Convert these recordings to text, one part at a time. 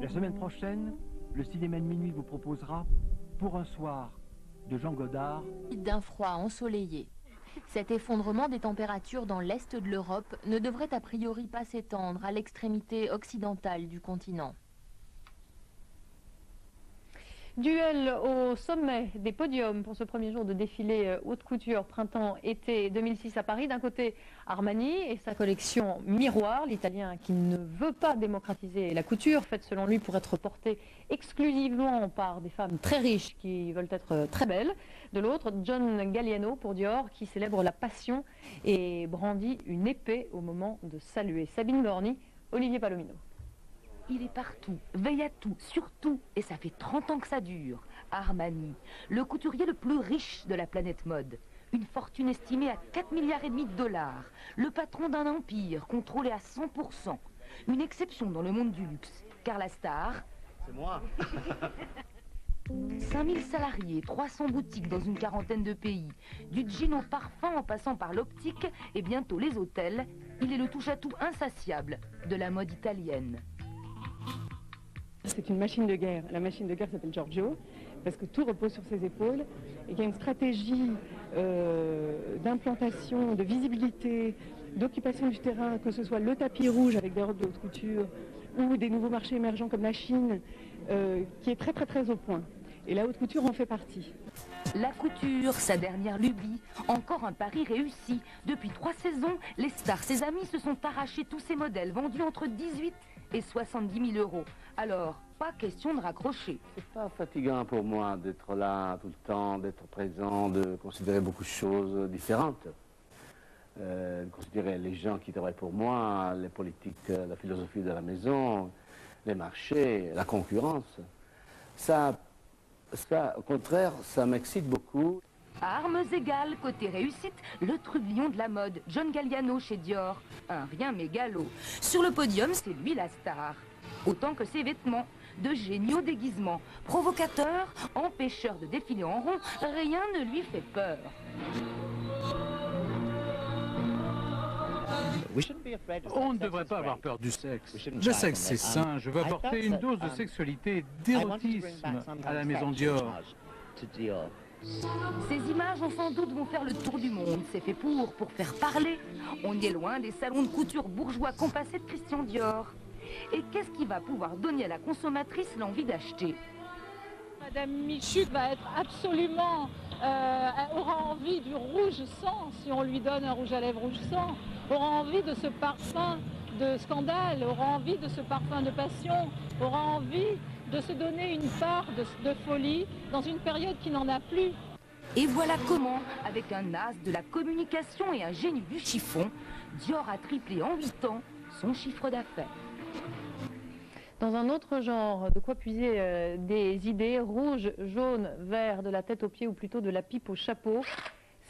La semaine prochaine, le cinéma de minuit vous proposera Pour un soir de Jean Godard. D'un froid ensoleillé. Cet effondrement des températures dans l'est de l'Europe ne devrait a priori pas s'étendre à l'extrémité occidentale du continent. Duel au sommet des podiums pour ce premier jour de défilé haute couture printemps-été 2006 à Paris. D'un côté, Armani et sa collection Miroir, l'italien qui ne veut pas démocratiser la couture, faite selon lui pour être portée exclusivement par des femmes très riches qui veulent être très belles. De l'autre, John Galliano pour Dior qui célèbre la passion et brandit une épée au moment de saluer. Sabine Borny, Olivier Palomino. Il est partout, veille à tout, sur tout, et ça fait 30 ans que ça dure. Armani, le couturier le plus riche de la planète mode. Une fortune estimée à 4,5 milliards de dollars. Le patron d'un empire contrôlé à 100%. Une exception dans le monde du luxe. Car la star... C'est moi. 5000 salariés, 300 boutiques dans une quarantaine de pays. Du jean au parfum en passant par l'optique et bientôt les hôtels. Il est le touche-à-tout insatiable de la mode italienne. C'est une machine de guerre. La machine de guerre s'appelle Giorgio, parce que tout repose sur ses épaules. Et il y a une stratégie d'implantation, de visibilité, d'occupation du terrain, que ce soit le tapis rouge avec des robes de haute couture, ou des nouveaux marchés émergents comme la Chine, qui est très très très au point. Et la haute couture en fait partie. La couture, sa dernière lubie, encore un pari réussi. Depuis 3 saisons, les stars, ses amis, se sont arrachés tous ces modèles vendus entre 18 et 70 000 euros. Alors, pas question de raccrocher. C'est pas fatigant pour moi d'être là tout le temps, d'être présent, de considérer beaucoup de choses différentes. De considérer les gens qui travaillent pour moi, les politiques, la philosophie de la maison, les marchés, la concurrence. Ça, au contraire, ça m'excite beaucoup. Armes égales, côté réussite, le trublion de la mode, John Galliano chez Dior. Un rien mégalo. Sur le podium, c'est lui la star. Autant que ses vêtements, de géniaux déguisements. Provocateur, empêcheur de défiler en rond, rien ne lui fait peur. On ne devrait pas avoir peur du sexe. Le sexe, c'est sain. Je veux apporter une dose de sexualité, d'érotisme à la maison Dior. Ces images, on sans doute, vont faire le tour du monde. C'est fait pour faire parler. On y est loin des salons de couture bourgeois compassés de Christian Dior. Et qu'est-ce qui va pouvoir donner à la consommatrice l'envie d'acheter? Madame Michut va être absolument... aura envie du rouge sang, si on lui donne un rouge à lèvres rouge sang. Aura envie de ce parfum de scandale, aura envie de ce parfum de passion, aura envie de se donner une part de folie dans une période qui n'en a plus. Et voilà comment, avec un as de la communication et un génie du chiffon, Dior a triplé en 8 ans son chiffre d'affaires. Dans un autre genre, de quoi puiser des idées, rouge, jaune, vert, de la tête aux pieds ou plutôt de la pipe au chapeau.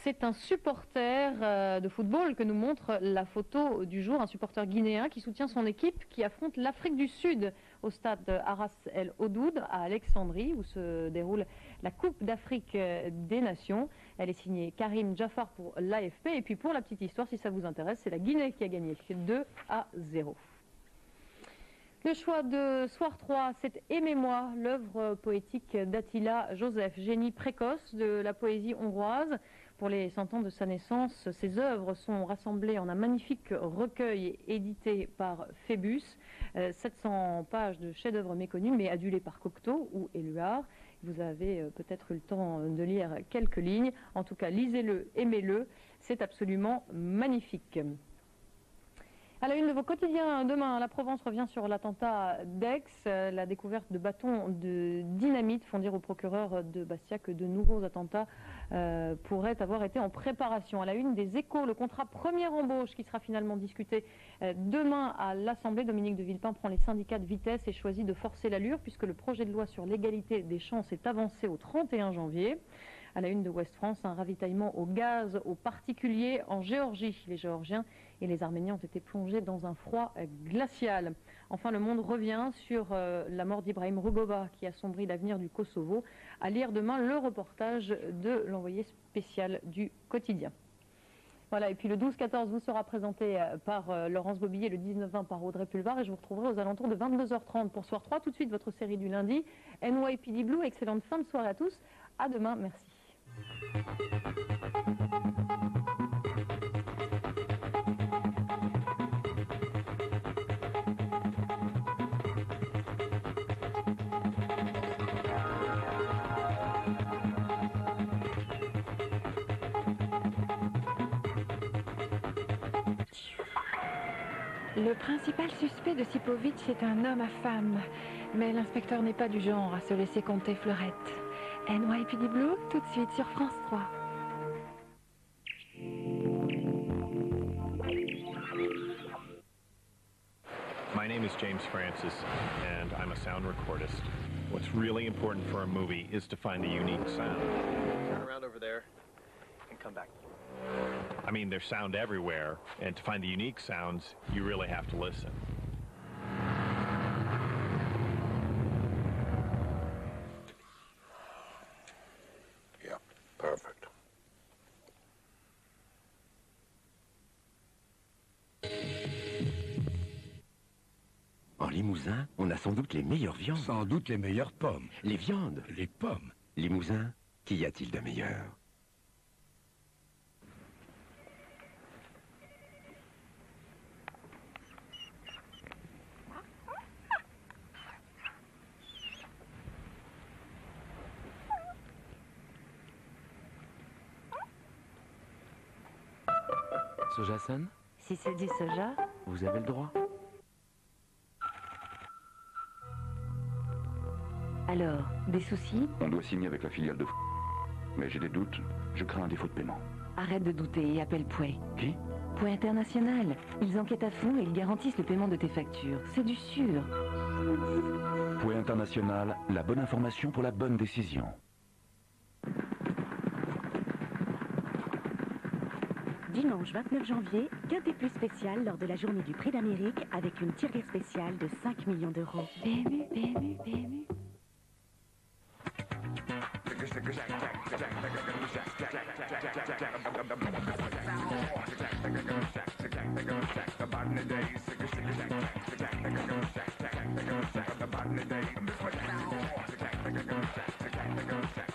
C'est un supporter de football que nous montre la photo du jour, un supporter guinéen qui soutient son équipe qui affronte l'Afrique du Sud au stade Aras El Odoud à Alexandrie où se déroule la Coupe d'Afrique des Nations. Elle est signée Karim Jaffar pour l'AFP et puis pour la petite histoire, si ça vous intéresse, c'est la Guinée qui a gagné 2-0. Le choix de Soir 3, c'est Aimez-moi, l'œuvre poétique d'Attila Joseph, génie précoce de la poésie hongroise. Pour les 100 ans de sa naissance, ses œuvres sont rassemblées en un magnifique recueil édité par Phébus. 700 pages de chefs-d'œuvre méconnus, mais adulés par Cocteau ou Éluard. Vous avez peut-être eu le temps de lire quelques lignes. En tout cas, lisez-le, aimez-le. C'est absolument magnifique. À la une de vos quotidiens, demain, la Provence revient sur l'attentat d'Aix. La découverte de bâtons de dynamite font dire au procureur de Bastia que de nouveaux attentats pourraient avoir été en préparation. À la une des Échos, le contrat première embauche qui sera finalement discuté demain à l'Assemblée. Dominique de Villepin prend les syndicats de vitesse et choisit de forcer l'allure puisque le projet de loi sur l'égalité des chances est avancé au 31 janvier. À la une de Ouest France, un ravitaillement au gaz aux particuliers en Géorgie. Les Géorgiens et les Arméniens ont été plongés dans un froid glacial. Enfin, Le Monde revient sur la mort d'Ibrahim Rugova qui assombrit l'avenir du Kosovo. À lire demain le reportage de l'envoyé spécial du quotidien. Voilà, et puis le 12-14 vous sera présenté par Laurence Bobillet, le 19-20 par Audrey Pulvar, et je vous retrouverai aux alentours de 22h30 pour Soir 3. Tout de suite, votre série du lundi, NYPD Blue. Excellente fin de soirée à tous. À demain, merci. Le principal suspect de Sipovitch est un homme à femme, mais l'inspecteur n'est pas du genre à se laisser compter fleurette. NYPD Blue, tout de suite sur France 3. My name is James Francis, and I'm a sound recordist. What's really important for a movie is to find a unique sound. Turn around over there and come back. I mean, there's sound everywhere, and to find the unique sounds, you really have to listen. Yeah, perfect. En Limousin, on a sans doute les meilleures viandes. Sans doute les meilleures pommes. Les viandes. Les pommes. Limousin, qu'y a-t-il de meilleur? Sojason? Si c'est du soja, Vous avez le droit. alors, des soucis? On doit signer avec la filiale de mais j'ai des doutes, je crains un défaut de paiement. Arrête de douter et appelle Pouet. Qui? Pouet International. Ils enquêtent à fond et ils garantissent le paiement de tes factures. C'est du sûr. Pouet International, la bonne information pour la bonne décision. Dimanche 29 janvier, Quintet Plus spécial lors de la journée du Prix d'Amérique avec une tirelire spéciale de 5 millions d'euros. PMU, PMU, PMU.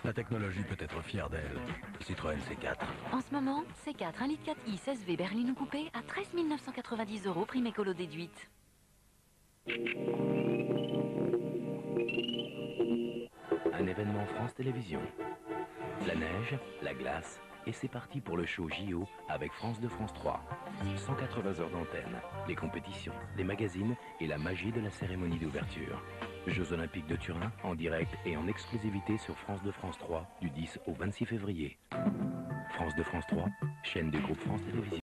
La technologie peut être fière d'elle. Citroën C4. En ce moment, C4 1.4 i 16V berline coupé à 13 990 €, prime écolo déduite. Un événement France Télévisions. La neige, la glace, et c'est parti pour le show JO avec France 2, France 3. 180 heures d'antenne, les compétitions, les magazines et la magie de la cérémonie d'ouverture. Jeux Olympiques de Turin en direct et en exclusivité sur France 2, France 3 du 10 au 26 février. France 2, France 3, chaîne du groupe France Télévisions.